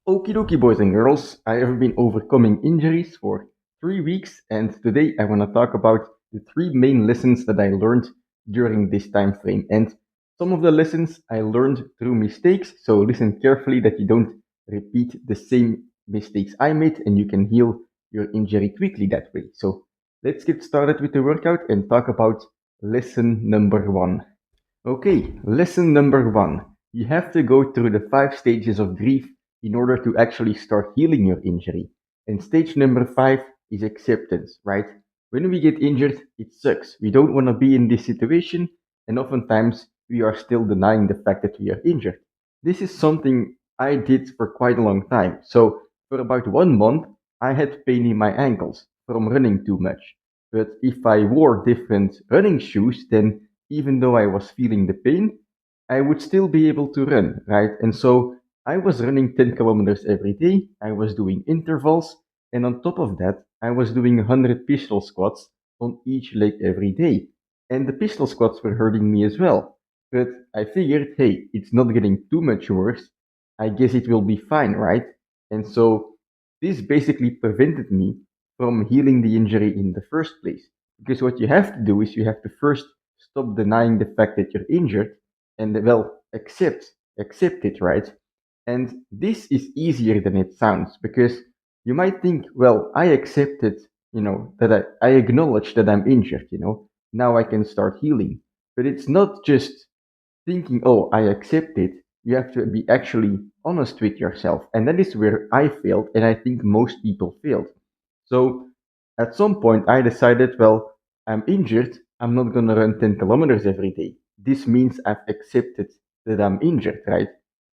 Okie dokie, boys and girls. I have been overcoming injuries for 3 weeks, and today I want to talk about the three main lessons that I learned during this time frame. And some of the lessons I learned through mistakes, so listen carefully that you don't repeat the same mistakes I made, and you can heal your injury quickly that way. So let's get started with the workout and talk about lesson number one. Okay, lesson number one. You have to go through the 5 stages of grief in order to actually start healing your injury. And stage number five is acceptance, right? When we get injured, it sucks. We don't want to be in this situation, and oftentimes we are still denying the fact that we are injured. This is something I did for quite a long time. So, for about 1 month, I had pain in my ankles from running too much. But if I wore different running shoes, then even though I was feeling the pain, I would still be able to run, right? And so I was running 10 kilometers every day. I was doing intervals. And on top of that, I was doing 100 pistol squats on each leg every day. And the pistol squats were hurting me as well. But I figured, hey, it's not getting too much worse. I guess it will be fine, right? And so this basically prevented me from healing the injury in the first place. Because what you have to do is you have to first stop denying the fact that you're injured and well accept it, right? And this is easier than it sounds because you might think, well, I accepted, that I acknowledge that I'm injured, now I can start healing. But it's not just thinking, oh, I accept it. You have to be actually honest with yourself. And that is where I failed, and I think most people failed. So at some point, I decided, well, I'm injured. I'm not going to run 10 kilometers every day. This means I've accepted that I'm injured, right?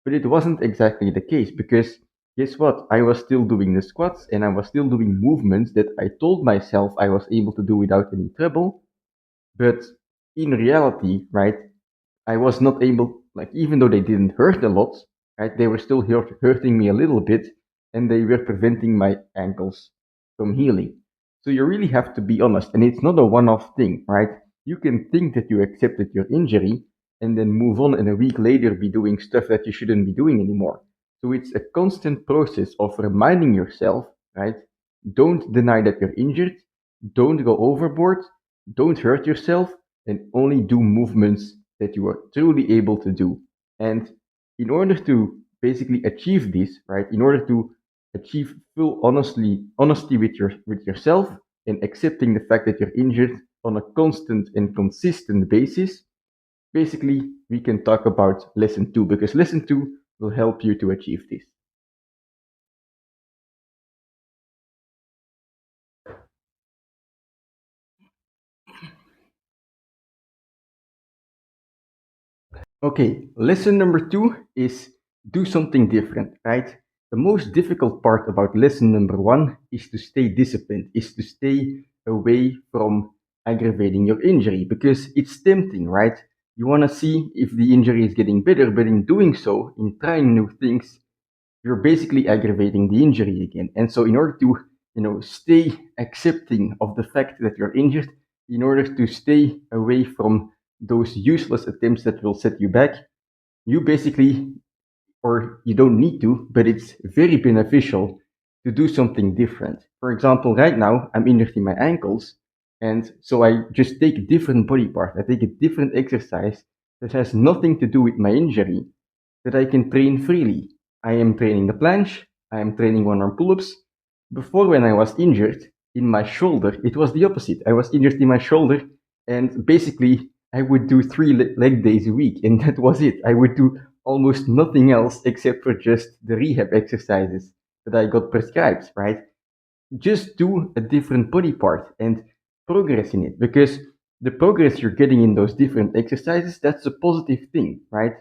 But it wasn't exactly the case because guess what? I was still doing the squats and I was still doing movements that I told myself I was able to do without any trouble. But in reality, right, I was not able, like, even though they didn't hurt a lot, right, they were still hurting me a little bit and they were preventing my ankles from healing. So you really have to be honest. And it's not a one off thing, right? You can think that you accepted your injury and then move on and a week later be doing stuff that you shouldn't be doing anymore. So it's a constant process of reminding yourself, right? Don't deny that you're injured. Don't go overboard. Don't hurt yourself and only do movements that you are truly able to do. And in order to basically achieve this, right, in order to achieve full honesty with yourself and accepting the fact that you're injured on a constant and consistent basis, basically we can talk about lesson two because lesson two will help you to achieve this. Okay, lesson number two is do something different, right? The most difficult part about lesson number one is to stay disciplined, is to stay away from aggravating your injury because it's tempting, right? You want to see if the injury is getting better, but in doing so, in trying new things, you're basically aggravating the injury again. And so in order to, stay accepting of the fact that you're injured, in order to stay away from those useless attempts that will set you back, you basically, or you don't need to, but it's very beneficial to do something different. For example, right now I'm injured in my ankles, and so I just take a different body part. I take a different exercise that has nothing to do with my injury that I can train freely. I am training the planche, I am training one arm pull ups. Before, when I was injured in my shoulder, it was the opposite. I was injured in my shoulder, and basically, I would do three leg days a week, and that was it. I would do almost nothing else except for just the rehab exercises that I got prescribed, right? Just do a different body part and progress in it because the progress you're getting in those different exercises, that's a positive thing, right?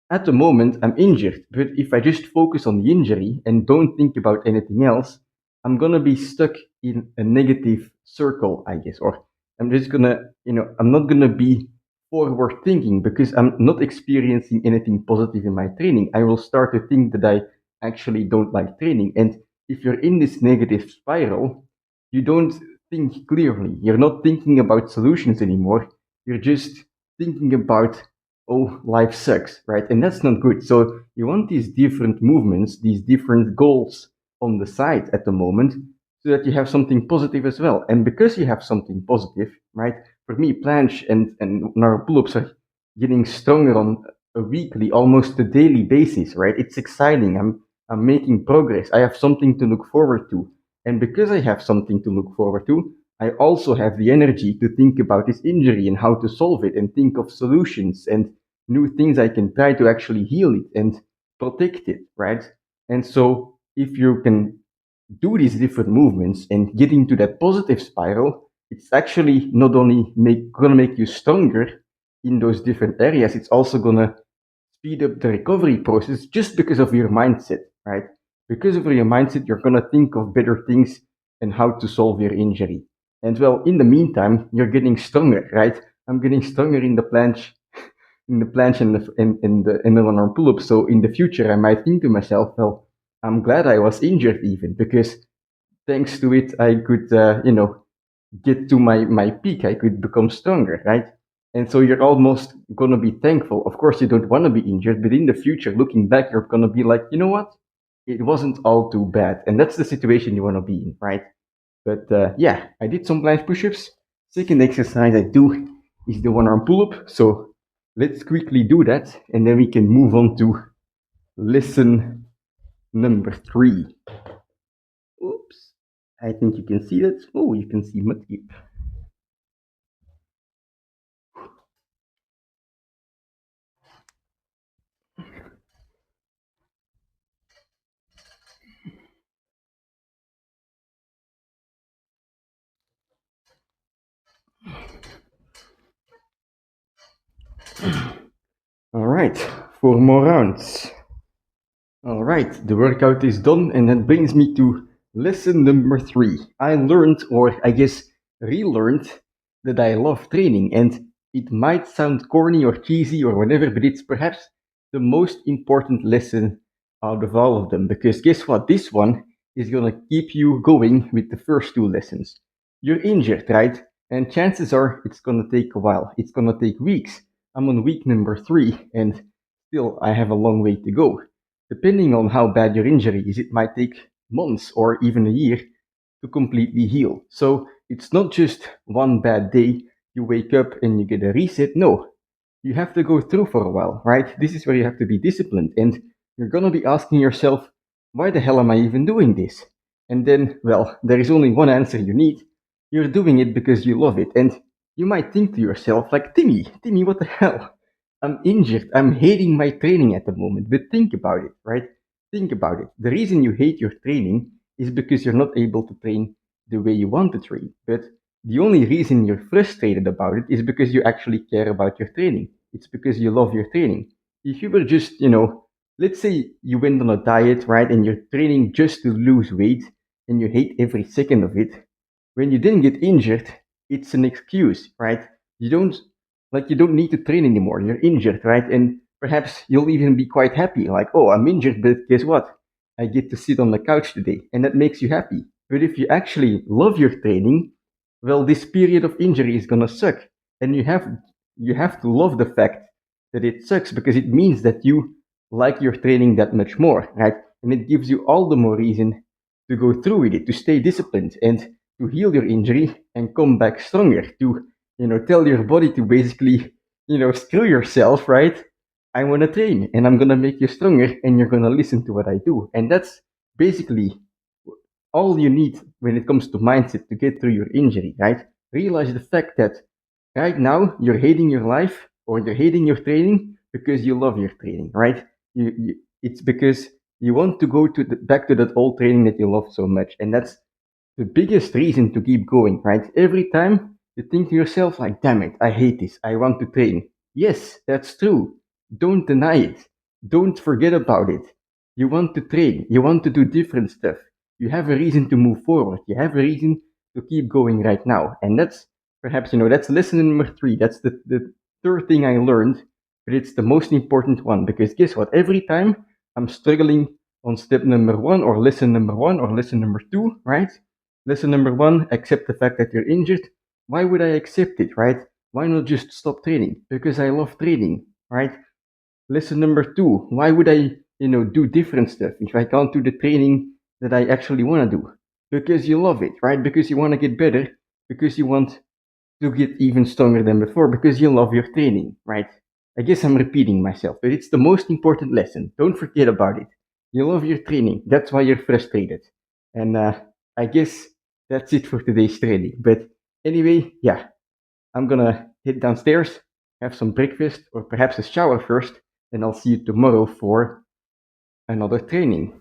At the moment, I'm injured, but if I just focus on the injury and don't think about anything else, I'm gonna be stuck in a negative circle, I guess, or I'm just gonna, I'm not gonna be forward thinking because I'm not experiencing anything positive in my training. I will start to think that I actually don't like training. And if you're in this negative spiral, you don't think clearly. You're not thinking about solutions anymore. You're just thinking about oh, life sucks, right? And that's not good. So you want these different movements, these different goals on the side at the moment, so that you have something positive as well. And because you have something positive, right? For me, planche and our pull-ups are getting stronger on a weekly, almost a daily basis, right? It's exciting. I'm making progress. I have something to look forward to. And because I have something to look forward to, I also have the energy to think about this injury and how to solve it and think of solutions and new things I can try to actually heal it and protect it, right? And so if you can do these different movements and get into that positive spiral, it's actually not only gonna make you stronger in those different areas, it's also gonna speed up the recovery process just because of your mindset, right? Because of your mindset, you're gonna think of better things and how to solve your injury. And well, in the meantime, you're getting stronger, right? I'm getting stronger in the planche and the one arm pull up. So in the future, I might think to myself, well, I'm glad I was injured even because thanks to it, I could, get to my peak. I could become stronger, right? And so you're almost gonna be thankful. Of course, you don't want to be injured, but in the future, looking back, you're gonna be like, you know what? It wasn't all too bad, and that's the situation you want to be in, right? But yeah, I did some planche push-ups. Second exercise I do is the one-arm pull-up. So let's quickly do that, and then we can move on to lesson number 3. Oops. I think you can see that. Oh, you can see Mudkip. All right, 4 more rounds. All right, the workout is done, and that brings me to lesson number 3. I learned, or I guess relearned, that I love training, and it might sound corny or cheesy or whatever, but it's perhaps the most important lesson out of all of them. Because guess what? This one is gonna keep you going with the first 2 lessons. You're injured, right? And chances are it's gonna take a while. It's gonna take weeks. I'm on week number 3, and still I have a long way to go. Depending on how bad your injury is, it might take months or even a year to completely heal. So it's not just one bad day, you wake up and you get a reset. No, you have to go through for a while, right? This is where you have to be disciplined, and you're gonna be asking yourself, why the hell am I even doing this? And then, well, there is only one answer you need. You're doing it because you love it. And you might think to yourself, like, Timmy, what the hell? I'm injured. I'm hating my training at the moment. But think about it, right? Think about it. The reason you hate your training is because you're not able to train the way you want to train. But the only reason you're frustrated about it is because you actually care about your training. It's because you love your training. If you were just, let's say you went on a diet, right, and you're training just to lose weight and you hate every second of it, when you didn't get injured, it's an excuse, right? You don't you don't need to train anymore. You're injured, right? And perhaps you'll even be quite happy, like, oh, I'm injured, but guess what? I get to sit on the couch today, and that makes you happy. But if you actually love your training, well, this period of injury is gonna suck, and you have to love the fact that it sucks because it means that you like your training that much more, right? And it gives you all the more reason to go through with it, to stay disciplined, and to heal your injury and come back stronger. To tell your body to basically screw yourself, right? I want to train, and I'm gonna make you stronger, and you're gonna listen to what I do, and that's basically all you need when it comes to mindset to get through your injury, right? Realize the fact that right now you're hating your life or you're hating your training because you love your training, right? It's because you want to go back to that old training that you love so much, and that's the biggest reason to keep going, right? Every time you think to yourself, like, damn it, I hate this, I want to train. Yes, that's true. Don't deny it. Don't forget about it. You want to train. You want to do different stuff. You have a reason to move forward. You have a reason to keep going right now. And that's perhaps, that's lesson number 3. That's the third thing I learned, but it's the most important one because guess what? Every time I'm struggling on step number 1 or lesson number 1 or lesson number 2, right? Lesson number 1, accept the fact that you're injured. Why would I accept it, right? Why not just stop training? Because I love training. right? Lesson number two, why would I, do different stuff if I can't do the training that I actually want to do? Because you love it, right? Because you want to get better, because you want to get even stronger than before, because you love your training, right? I guess I'm repeating myself, but it's the most important lesson. Don't forget about it. You love your training. That's why you're frustrated. And I guess that's it for today's training. But anyway, yeah, I'm gonna head downstairs, have some breakfast, or perhaps a shower first, and I'll see you tomorrow for another training.